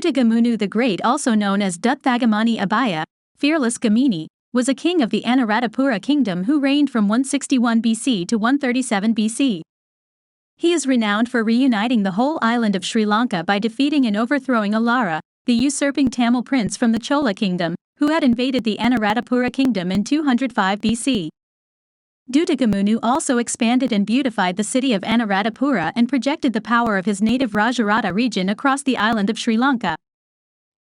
Dutugamunu the Great, also known as Dutthagamani Abhaya, fearless Gamini, was a king of the Anuradhapura Kingdom who reigned from 161 BC to 137 BC. He is renowned for reuniting the whole island of Sri Lanka by defeating and overthrowing Elara, the usurping Tamil prince from the Chola Kingdom, who had invaded the Anuradhapura Kingdom in 205 BC. Dutugamunu also expanded and beautified the city of Anuradhapura and projected the power of his native Rajarata region across the island of Sri Lanka.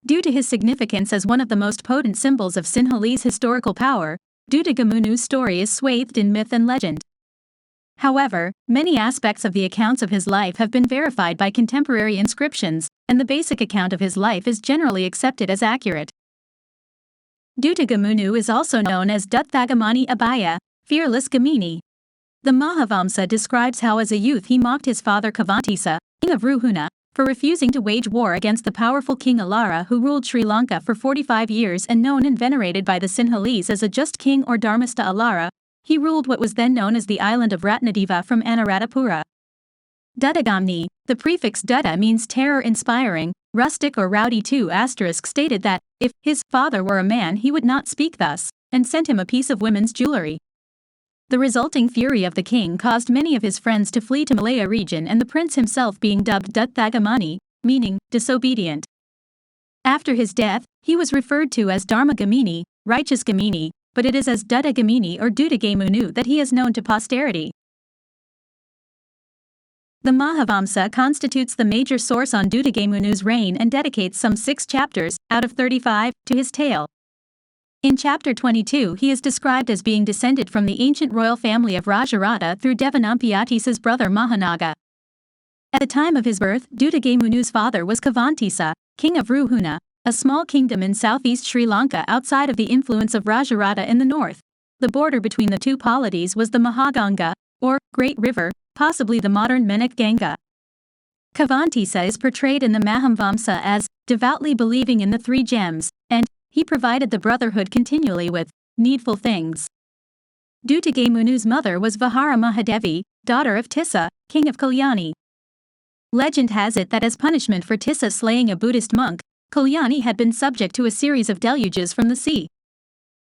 Due to his significance as one of the most potent symbols of Sinhalese historical power, Dutugamunu's story is swathed in myth and legend. However, many aspects of the accounts of his life have been verified by contemporary inscriptions, and the basic account of his life is generally accepted as accurate. Dutugamunu is also known as Dutthagamani Abhaya, fearless Gamini. The Mahavamsa describes how as a youth he mocked his father Kavantisa, king of Ruhuna, for refusing to wage war against the powerful king Elara, who ruled Sri Lanka for 45 years and known and venerated by the Sinhalese as a just king or Dharmastha Elara. He ruled what was then known as the island of Ratnadeva from Anuradhapura. Duttagamani, the prefix Dutta means terror-inspiring, rustic or rowdy too. Stated that, if his father were a man he would not speak thus, and sent him a piece of women's jewelry. The resulting fury of the king caused many of his friends to flee to Malaya region, and the prince himself being dubbed Dutthagamani, meaning disobedient. After his death, he was referred to as Dharma Gamini, righteous Gamini, but it is as Duttagamani or Dutugamunu that he is known to posterity. The Mahavamsa constitutes the major source on Dutugamunu's reign and dedicates some 6 chapters, out of 35, to his tale. In chapter 22 he is described as being descended from the ancient royal family of Rajarata through Devanampiyatis's brother Mahanaga. At the time of his birth, Dutugamunu's father was Kavantisa, king of Ruhuna, a small kingdom in southeast Sri Lanka outside of the influence of Rajarata in the north. The border between the two polities was the Mahaganga, or Great River, possibly the modern Menak Ganga. Kavantisa is portrayed in the Mahavamsa as devoutly believing in the 3 gems, and he provided the brotherhood continually with needful things. Dutugamunu's mother was Vihara Mahadevi, daughter of Tissa, king of Kalyani. Legend has it that as punishment for Tissa slaying a Buddhist monk, Kalyani had been subject to a series of deluges from the sea.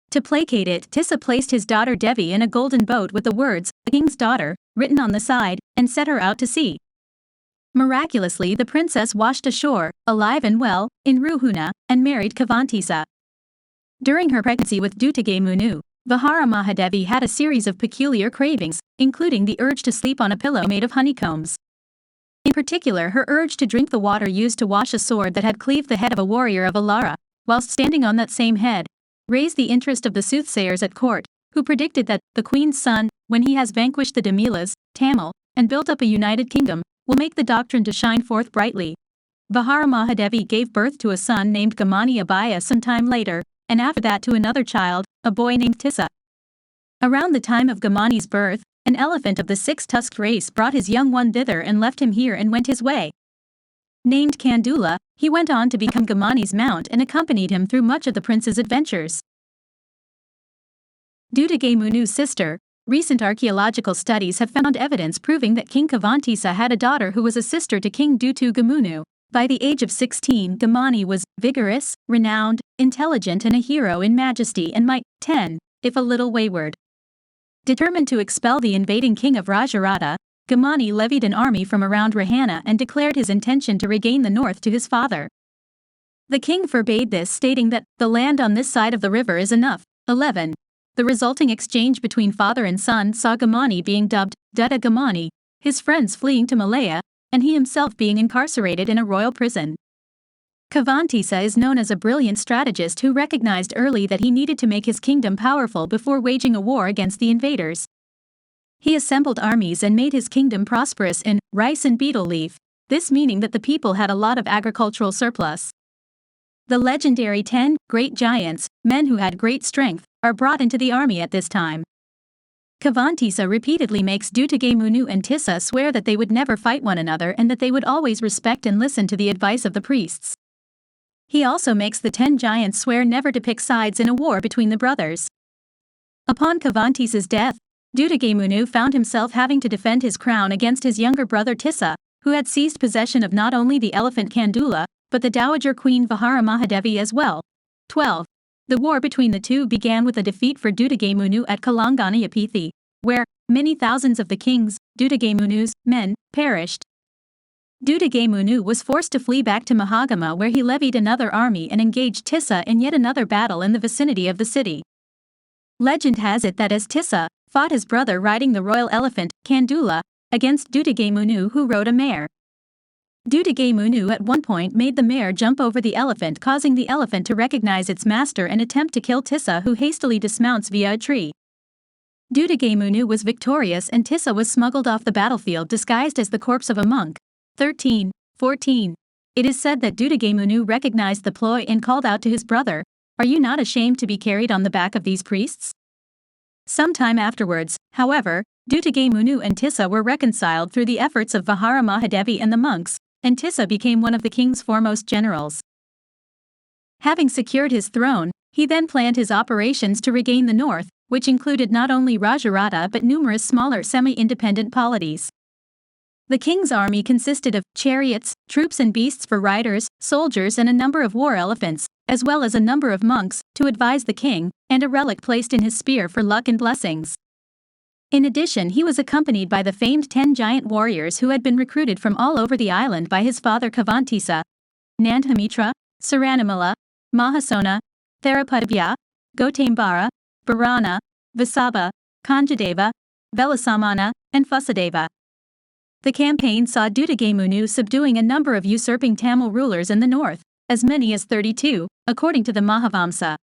To placate it, Tissa placed his daughter Devi in a golden boat with the words, "A king's daughter," written on the side, and set her out to sea. Miraculously, the princess washed ashore, alive and well, in Ruhuna, and married Kavantisa. During her pregnancy with Dutugamunu, Vihara Mahadevi had a series of peculiar cravings, including the urge to sleep on a pillow made of honeycombs. In particular, her urge to drink the water used to wash a sword that had cleaved the head of a warrior of Elara, whilst standing on that same head, raised the interest of the soothsayers at court, who predicted that the queen's son, when he has vanquished the Damilas, Tamil, and built up a united kingdom, will make the doctrine to shine forth brightly. Vihara Mahadevi gave birth to a son named Gamini Abhaya some time later, and after that to another child, a boy named Tissa. Around the time of Gamani's birth, an elephant of the 6-tusked race brought his young one thither and left him here and went his way. Named Kandula, he went on to become Gamani's mount and accompanied him through much of the prince's adventures. Dutugamunu's sister. Recent archaeological studies have found evidence proving that King Kavantisa had a daughter who was a sister to King Dutugamunu. By the age of 16, Gamini was vigorous, renowned, intelligent and a hero in majesty and might, 10, if a little wayward. Determined to expel the invading king of Rajarata, Gamini levied an army from around Rahana and declared his intention to regain the north to his father. The king forbade this, stating that the land on this side of the river is enough. 11. The resulting exchange between father and son saw Gamini being dubbed Duttagamani, his friends fleeing to Malaya, and he himself being incarcerated in a royal prison. Kavantisa is known as a brilliant strategist who recognized early that he needed to make his kingdom powerful before waging a war against the invaders. He assembled armies and made his kingdom prosperous in rice and betel leaf, this meaning that the people had a lot of agricultural surplus. The legendary 10 great giants, men who had great strength, are brought into the army at this time. Kavantisa repeatedly makes Dutugamunu and Tissa swear that they would never fight one another and that they would always respect and listen to the advice of the priests. He also makes the 10 giants swear never to pick sides in a war between the brothers. Upon Kavantisa's death, Dutugamunu found himself having to defend his crown against his younger brother Tissa, who had seized possession of not only the elephant Kandula, but the Dowager Queen Vihara Mahadevi as well. 12. The war between the two began with a defeat for Dutugamunu at Kalangani Apithi, where many thousands of the king's, Dutugamunu's, men perished. Dutugamunu was forced to flee back to Mahagama, where he levied another army and engaged Tissa in yet another battle in the vicinity of the city. Legend has it that as Tissa fought his brother riding the royal elephant, Kandula, against Dutugamunu, who rode a mare. Dutugamunu at one point made the mare jump over the elephant, causing the elephant to recognize its master and attempt to kill Tissa, who hastily dismounts via a tree. Dutugamunu was victorious and Tissa was smuggled off the battlefield disguised as the corpse of a monk. 13. 14. It is said that Dutugamunu recognized the ploy and called out to his brother, "Are you not ashamed to be carried on the back of these priests?" Sometime afterwards, however, Dutugamunu and Tissa were reconciled through the efforts of Vihara Mahadevi and the monks, and Tissa became one of the king's foremost generals. Having secured his throne, he then planned his operations to regain the north, which included not only Rajarata but numerous smaller semi-independent polities. The king's army consisted of chariots, troops and beasts for riders, soldiers and a number of war elephants, as well as a number of monks to advise the king, and a relic placed in his spear for luck and blessings. In addition, he was accompanied by the famed 10 giant warriors who had been recruited from all over the island by his father Kavantisa, Nandhamitra, Saranamala, Mahasona, Therapadabhya, Gotambara, Bharana, Vasabha, Kanjadeva, Velasamana, and Fusadeva. The campaign saw Dutugamunu subduing a number of usurping Tamil rulers in the north, as many as 32, according to the Mahavamsa.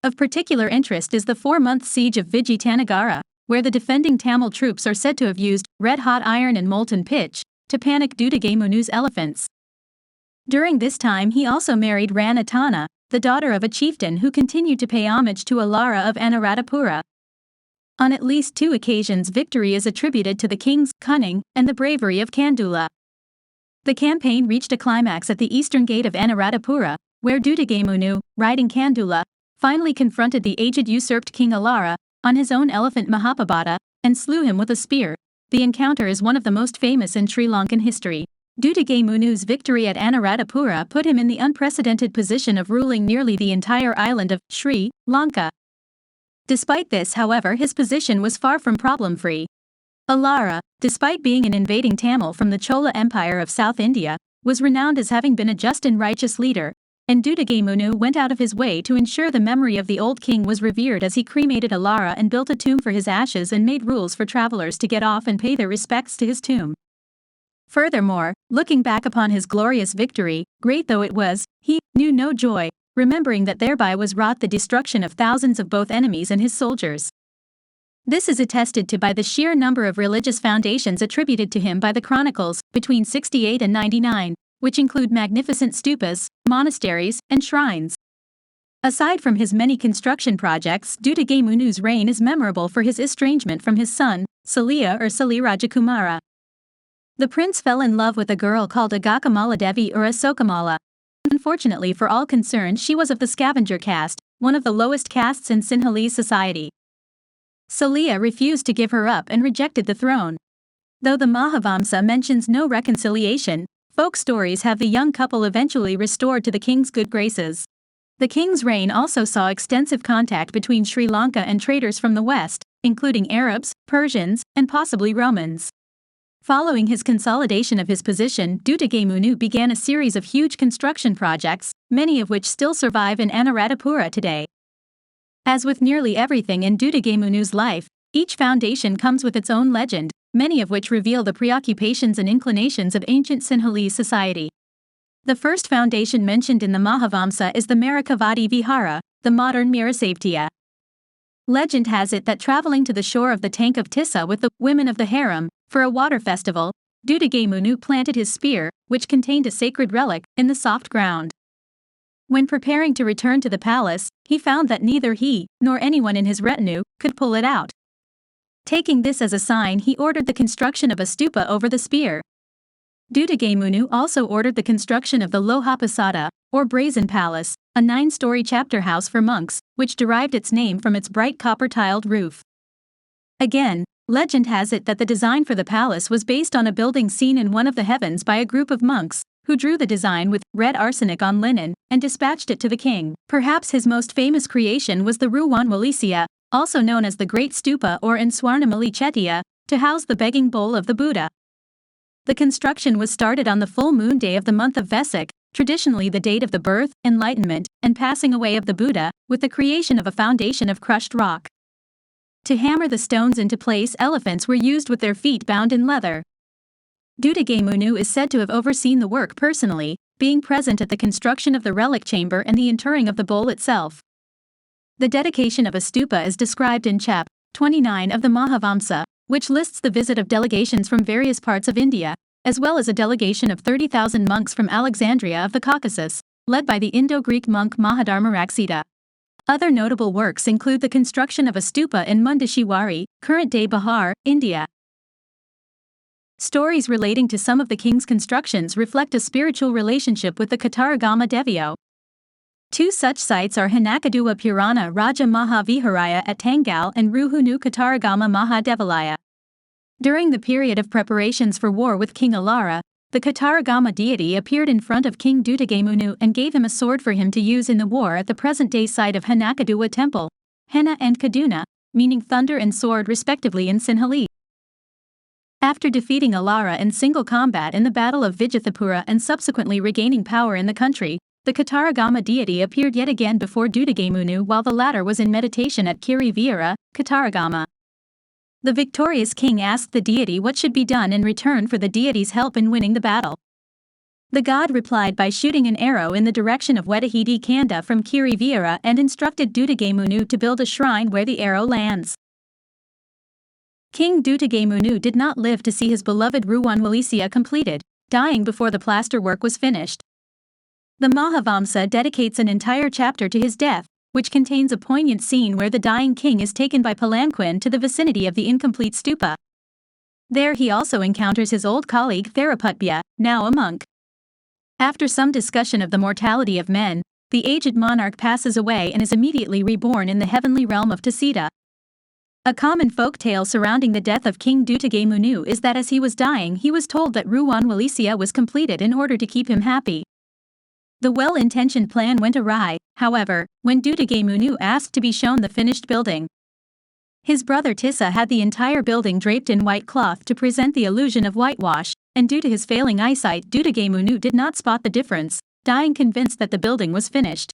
Of particular interest is the 4-month siege of Vijayanagara, where the defending Tamil troops are said to have used red-hot iron and molten pitch to panic Dutugamunu's elephants. During this time he also married Ranatana, the daughter of a chieftain who continued to pay homage to Elara of Anuradhapura. On at least 2 occasions victory is attributed to the king's cunning and the bravery of Kandula. The campaign reached a climax at the eastern gate of Anuradhapura, where Dutugamunu, riding Kandula, finally confronted the aged usurped king Elara on his own elephant Mahapabada, and slew him with a spear. The encounter is one of the most famous in Sri Lankan history. Dutugamunu's victory at Anuradhapura put him in the unprecedented position of ruling nearly the entire island of Sri Lanka. Despite this, however, his position was far from problem-free. Elara, despite being an invading Tamil from the Chola Empire of South India, was renowned as having been a just and righteous leader, and Dutugamunu went out of his way to ensure the memory of the old king was revered as he cremated Elara and built a tomb for his ashes and made rules for travelers to get off and pay their respects to his tomb. Furthermore, looking back upon his glorious victory, great though it was, he knew no joy, remembering that thereby was wrought the destruction of thousands of both enemies and his soldiers. This is attested to by the sheer number of religious foundations attributed to him by the chronicles, between 68 and 99, which include magnificent stupas, monasteries, and shrines. Aside from his many construction projects, Dutugamunu's reign is memorable for his estrangement from his son, Saliya or Sali Rajakumara. The prince fell in love with a girl called Agakamala Devi or Asokamala. Unfortunately for all concerned, she was of the scavenger caste, one of the lowest castes in Sinhalese society. Saliya refused to give her up and rejected the throne. Though the Mahavamsa mentions no reconciliation, folk stories have the young couple eventually restored to the king's good graces. The king's reign also saw extensive contact between Sri Lanka and traders from the west, including Arabs, Persians, and possibly Romans. Following his consolidation of his position, Dutugamunu began a series of huge construction projects, many of which still survive in Anuradhapura today. As with nearly everything in Dutugamunu's life, each foundation comes with its own legend, many of which reveal the preoccupations and inclinations of ancient Sinhalese society. The first foundation mentioned in the Mahavamsa is the Merakavadi Vihara, the modern Mirasavtiya. Legend has it that traveling to the shore of the tank of Tissa with the women of the harem for a water festival, Dutugamunu planted his spear, which contained a sacred relic, in the soft ground. When preparing to return to the palace, he found that neither he nor anyone in his retinue could pull it out. Taking this as a sign, he ordered the construction of a stupa over the spear. Dutugamunu also ordered the construction of the Lohapasada, or Brazen Palace, a 9-story chapter house for monks, which derived its name from its bright copper-tiled roof. Again, legend has it that the design for the palace was based on a building seen in one of the heavens by a group of monks, who drew the design with red arsenic on linen and dispatched it to the king. Perhaps his most famous creation was the Ruwanwalesia, also known as the Great Stupa or in Swarnamali Chetya, to house the begging bowl of the Buddha. The construction was started on the full moon day of the month of Vesak, traditionally the date of the birth, enlightenment, and passing away of the Buddha, with the creation of a foundation of crushed rock. To hammer the stones into place, elephants were used with their feet bound in leather. Dutugamunu is said to have overseen the work personally, being present at the construction of the relic chamber and the interring of the bowl itself. The dedication of a stupa is described in Chap. 29 of the Mahavamsa, which lists the visit of delegations from various parts of India, as well as a delegation of 30,000 monks from Alexandria of the Caucasus, led by the Indo-Greek monk Mahadharmaraksita. Other notable works include the construction of a stupa in Mundishiwari, current-day Bihar, India. Stories relating to some of the king's constructions reflect a spiritual relationship with the Dutthagamani Abhaya. Two such sites are Hinakaduwa Purana Raja Mahaviharaya at Tangal and Ruhunu Dutthagamani Mahadevalaya. During the period of preparations for war with King Elara, the Dutthagamani deity appeared in front of King Dutugamunu and gave him a sword for him to use in the war at the present-day site of Hinakaduwa Temple, Henna and Kaduna, meaning thunder and sword respectively in Sinhalese. After defeating Elara in single combat in the Battle of Vijayathapura and subsequently regaining power in the country, the Dutthagamani deity appeared yet again before Dutugamunu while the latter was in meditation at Kiri Viera, Dutthagamani. The victorious king asked the deity what should be done in return for the deity's help in winning the battle. The god replied by shooting an arrow in the direction of Wedahidi Kanda from Kiri Viera and instructed Dutugamunu to build a shrine where the arrow lands. King Dutugamunu did not live to see his beloved Ruwanwalesia completed, dying before the plaster work was finished. The Mahavamsa dedicates an entire chapter to his death, which contains a poignant scene where the dying king is taken by palanquin to the vicinity of the incomplete stupa. There he also encounters his old colleague Theraputbhya, now a monk. After some discussion of the mortality of men, the aged monarch passes away and is immediately reborn in the heavenly realm of Tasita. A common folk tale surrounding the death of King Dutugamunu is that as he was dying he was told that Ruwanwalesia was completed in order to keep him happy. The well-intentioned plan went awry, however, when Dutugamunu asked to be shown the finished building. His brother Tissa had the entire building draped in white cloth to present the illusion of whitewash, and due to his failing eyesight Dutugamunu did not spot the difference, dying convinced that the building was finished.